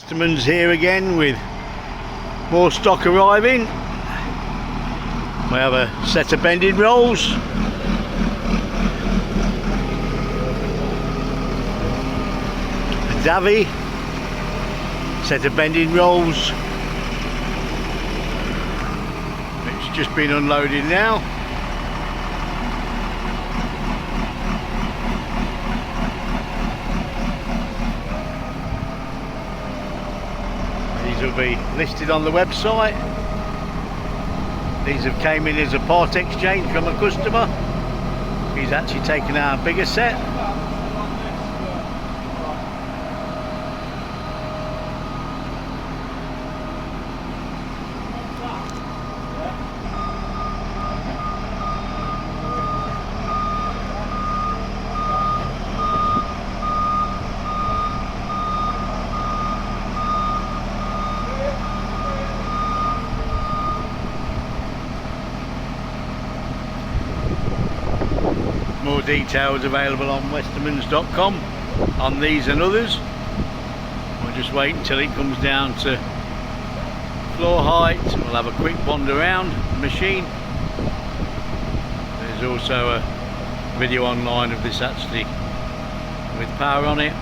Westermans here again with more stock arriving. We have a set of bending rolls, a DAVI set of bending rolls, it's just been unloaded now. These will be listed on the website. These have came in as a part exchange from a customer. He's actually taken our bigger set. More details available on westermans.com on these and others. We'll just wait until it comes down to floor height. We'll have a quick wander around the machine. There's also a video online of this actually with power on it.